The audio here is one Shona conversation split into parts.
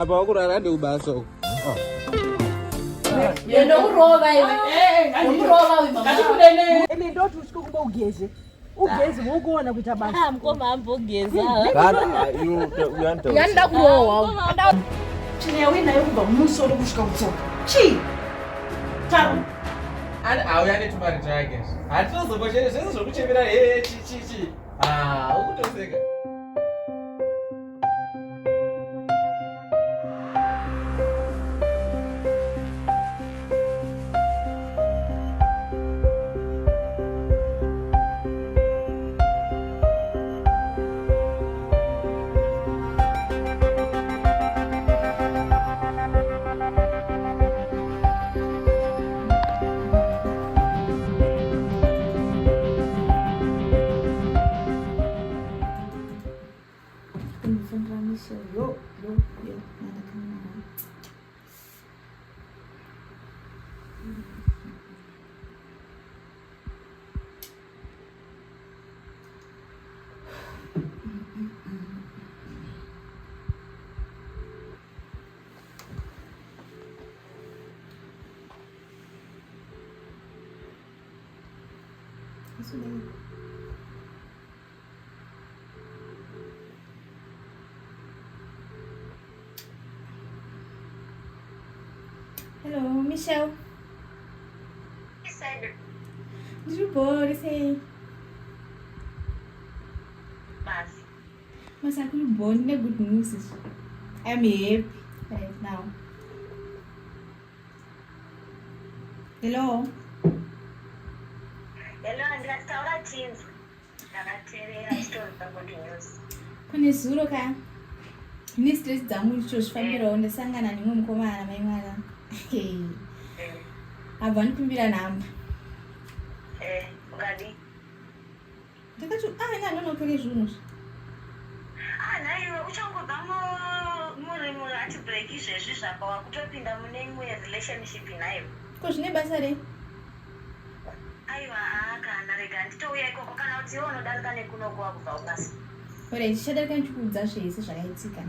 Apa kurara ndiubaso. Yendo kuroba iwe. Kuroba iwe. Kati kunene. Ene ndothi usiko kuba ugeze. Ugeze ngokuona ukuthi abantu. Mkoma hambo ugeza. Kana uyanta. Yanda kurowa. Chine wina yokuba umusoro kushika utsoka. Chi. Tabu. Ani awuyane tumari target. Hatinozokoshera zvese zvokuchemera chi. Ukutoseka. Yo, nada kama. Isso daí. Hello, Michelle. Tudo bom, isso aí. Mas aku bom, não é good news. I'm happy right now. Hello. Hello, ndataura Teams. Ndakateerera story pagood news. Kune zuro ka. Ni stress dzangu ndichozvifambirawo ndasangana nemwe mukomana mai mwana. Abva ndikumbira nhamba. Ungadi? Ndakati nanonotora zvinhu. Naiwe uchangobva muri ati break izvezvi zvapa wakutopinda mune imwe relationship nayo. Ko zvine basa rei? Aiwa kana rega nditouya ikoko kana kuti iwe unodarika nekunoku wakubva ubasa. Alright, ndichadarika ndichikuudza zvese zvakaitika.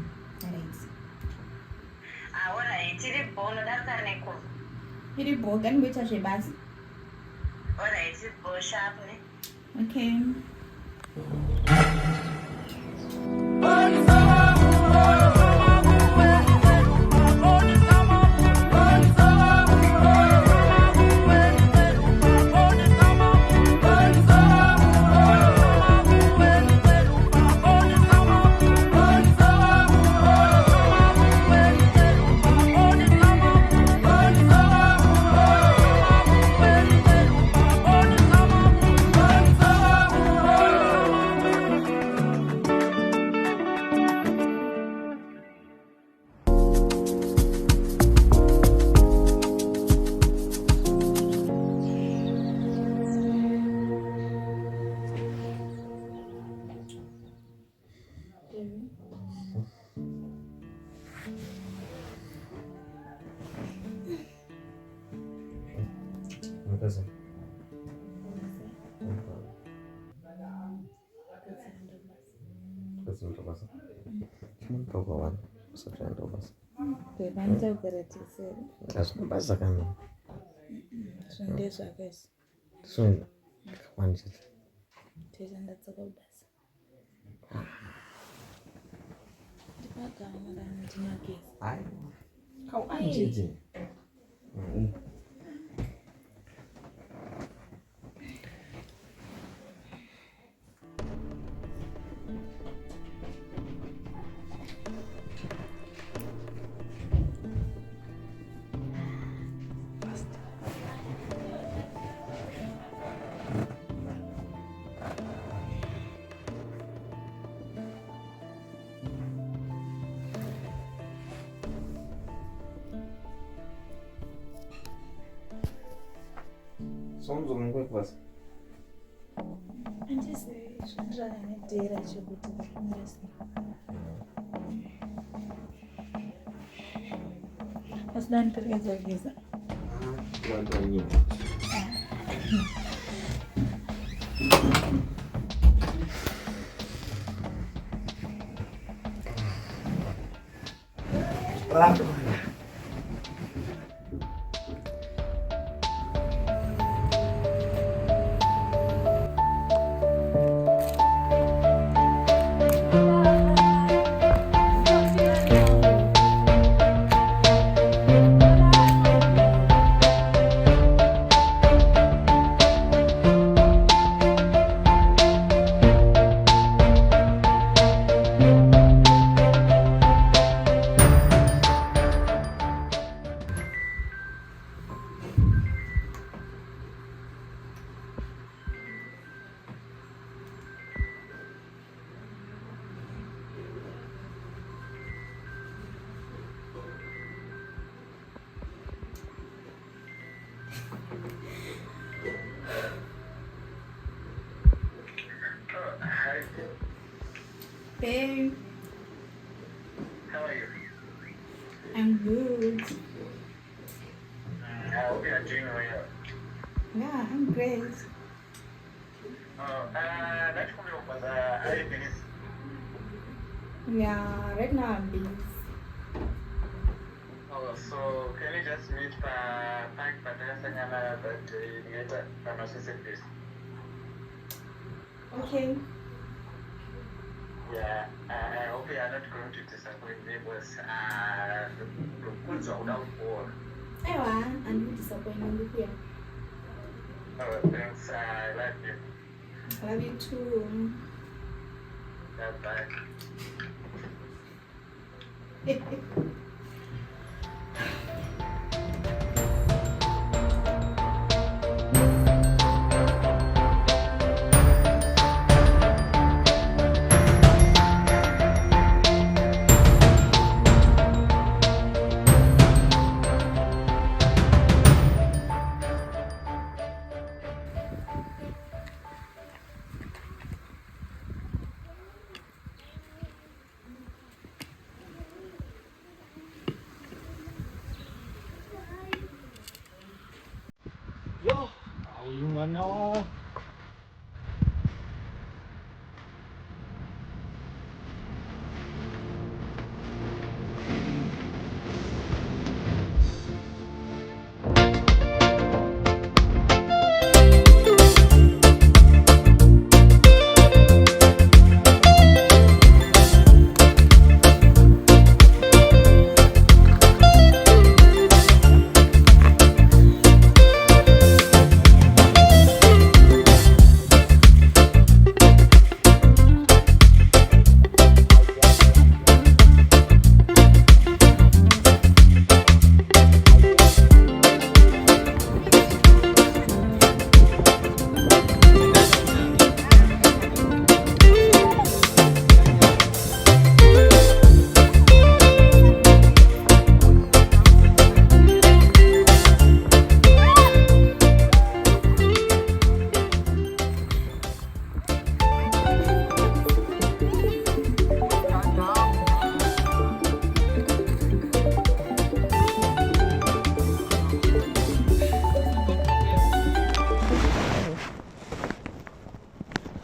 Alright, tiri bo unodarika neko. Iri bo ganimboita zvebasa. Alright, bo sharp ne. Okay. Prazen. Prazen ndo basa. Chimwe poko wana. Usapya ndo basa. Vanita kukaratisa. Asina basa kana. Zvinde zvakaisi. Sunda. Kawanjira. Teza ndatsoka kubasa. Ndipagana ndinageza. Ai. Kawanjira. Somos um basa. Handizei zvandakanedhera chekuti ndinesi. Asi ndaniperekedza kugeza. Wanda nyingi. Babe, How are you? I'm good. I hope you are doing well. Yeah, I'm great. Let's come over the 8 minutes. Yeah, right now I'm busy. Oh, so can you just meet Pike Patasangana that later? Please. Okay. Yeah, I hope you are not going to disappoint me because the goods are without war. Ewa, and you disappointed here. Oh, thanks. I love you. I love you too. Bye. Yo, mana?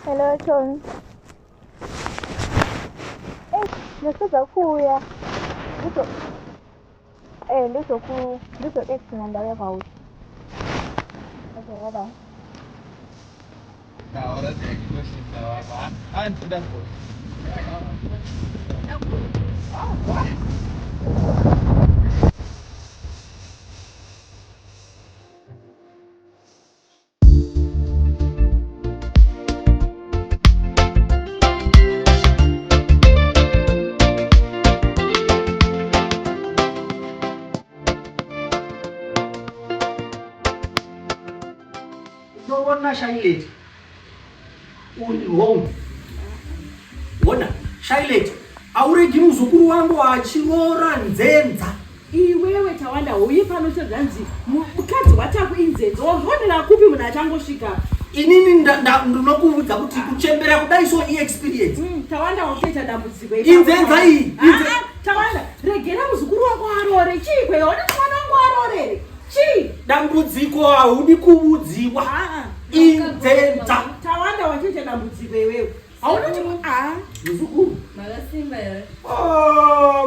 Hello, John. Nasiza kuya. Ndizo X namba yako. Okay, bye. Ahora te cuesta. Antes da por. Nobona Shailet. Wrong. Wona Shailet. Auregi muzukuru wangu achirora nzenza. Iwewe Tawanda uyi pano chozanzi mukadzi wataku inzenzo wazvonera kupi munhu achangosvika. Inini ndinokuudza kuti kuchembera kudai so experience. Tawanda waketa dambudziko inzenza iyi. Tawanda regera muzukuru wako arore chikwe ona mwana wangu arore. Chi dambudziko haudi kuudziwa. Inzenza. Tawanda waketa dambudziko iwewe. Hauna kuti muzukuru. Makasimba here.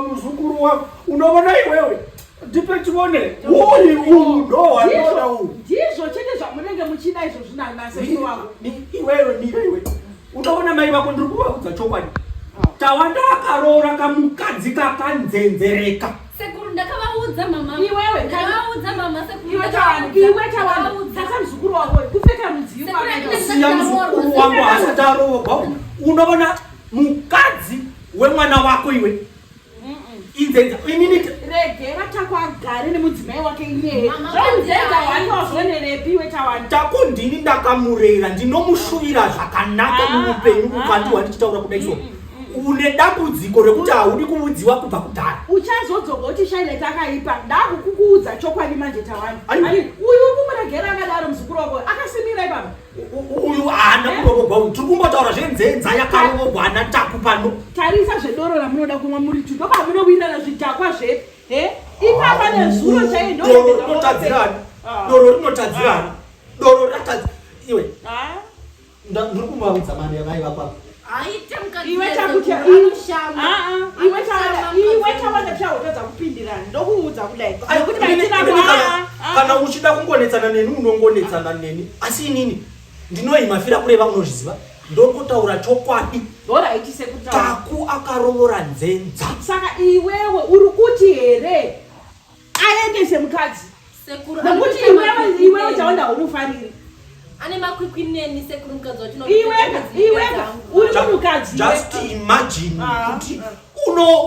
Muzukuru wangu. Unaona iwewe? Ndipe tuone. No, anaona huu. Ndizvo chete zvamunenge muchida izvo zvina sekuru wako. Ni iwewe. Unaona mai vako ndiri kuvaudza chokwadi. Tawanda akarora kamukadzi kakanzenzereka. Sekuru ndakavaudza mama. Iwewe ndakavaudza mama sekuru. Iwe tawanda. Sasa mzukuru wako kupfeka mudziyo pamwe. Siya mzukuru wangu asati aroorwa. Unaona mukadzi wemwana wako iwe. Inzenza imini regera takwagare nemudzimai wake iye. Zvaunzenza watozonerepi iwe tawanda. Takundini ndakamurera ndinomushuvira zvakanaka muupenyu kukati wandichitaura kudai so. Une dambudziko rekuti haudi kuudziwa kubva kudhara. Uchazodzoka kuti shaile takaipa ndakukuudza chokwadi manje tawanda. Uyu kumuregera akadaro muzukuru wako akasimira ipapa. Uyu haana kurogogwa. Tiri kumbotaura zvenzenza yakarogogwa hana taku pano. Tarisa zvedoro ramunoda kumwa muri tu. Ndoba munowinana zvidhakwa zve. Ipapa nezuro chaindo. Doro rinotadzirana. Doro ratadzi. Iwe. Ndiri kumvaudza mari yavai vapapa. Iwe tawanda chautadza kupindirana ndokuudza kudai nekuti kana uchida kungonetsana neni unongonetsana neni asi inini ndinoimafira kureva unozviziva ndokotaura chokwadi oraiti sekutaura taku akarovora nzenza saka iwewe uri kuti here aendese mukadzi nekuti iwewe tawanda unofariri ane makwikwi neni sekuru mukadzi watino iwega uri mukadzi just imagine kuti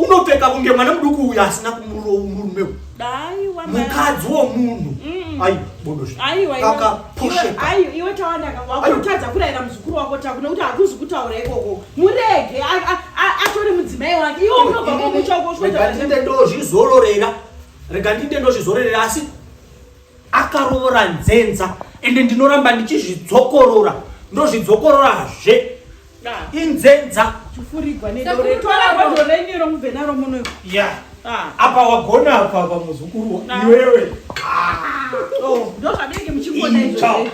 unopfeka kunge mwana muduku uyu asina kumurume mukadzi womunhu ai bodosha iwe tawanda wakutadza kurayira muzukuru wako taku nekuti hakuzi kutaura ikoko murege atori mudzimai wake iwe unobva komuchoko rega ndinde ndozvizororera asi akarovora nzenza ende ndinoramba ndichizvidzokorora ndozvidzokororazve inzenza chifurigwa nedore tora dore nyiro mubvenaro muno apa wagona apa muzukuru iwewe ndozvabenge muchingona izvo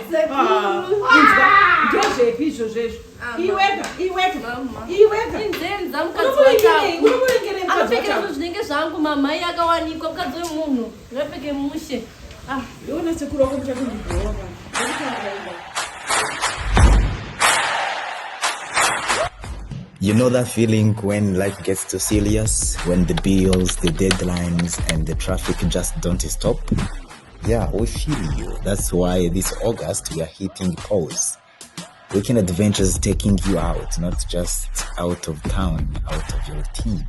ndozvepi izvo zvezvo iweka inzenza mukadzi wataku anopfekera zvinenge zvangu mamai akawanikwa mukadzi wemunhu ngapfeke mushe ndona sekuru wako muchakundigoa You know that feeling when life gets too serious, when the bills, the deadlines, and the traffic just don't stop? Yeah, we feel you. That's why this August we are hitting pause. Weekend adventures taking you out, not just out of town, out of your routine.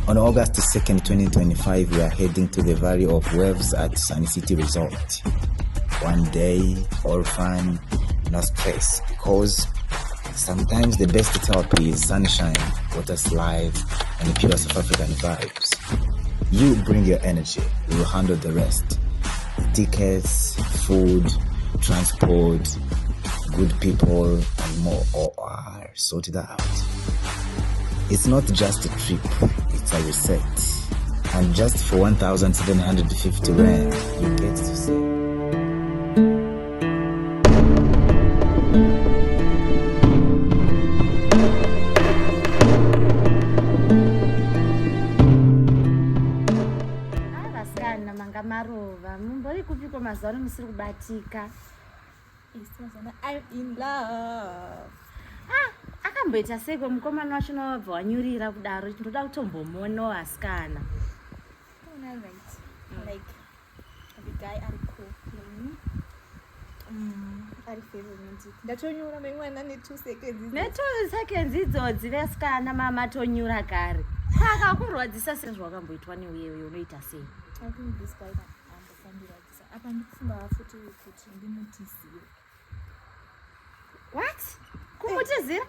On August 2nd, 2025, we are heading to the Valley of Waves at Sunny City Resort. One day, all fun, no stress, because sometimes the best therapy is sunshine, water slides, and pure South African vibes. You bring your energy, we will handle the rest. Tickets, food, transport, good people, and more are sorted out. It's not just a trip, it's a reset. And just for 1,750 Rand, you get to save. Marova mumbori kupiko mazano musiri kubatika. I'm in love. Akamboita seko mukomana wacho nobva wanyurira kudaro ndoda kutombomuonawo asikana. Like the guy are cool. Ari romantic. Ndatonyura memwana ne 2 seconds. Ne 2 seconds idzodzi vesikana mama tonyura kare. Akakurwadzisa sezvo wakamboitwa newewe unoita sei? I think this guy understand this. Apa ndikufunga futhi ukuthi ndimutisiwe. What? Kumutizira?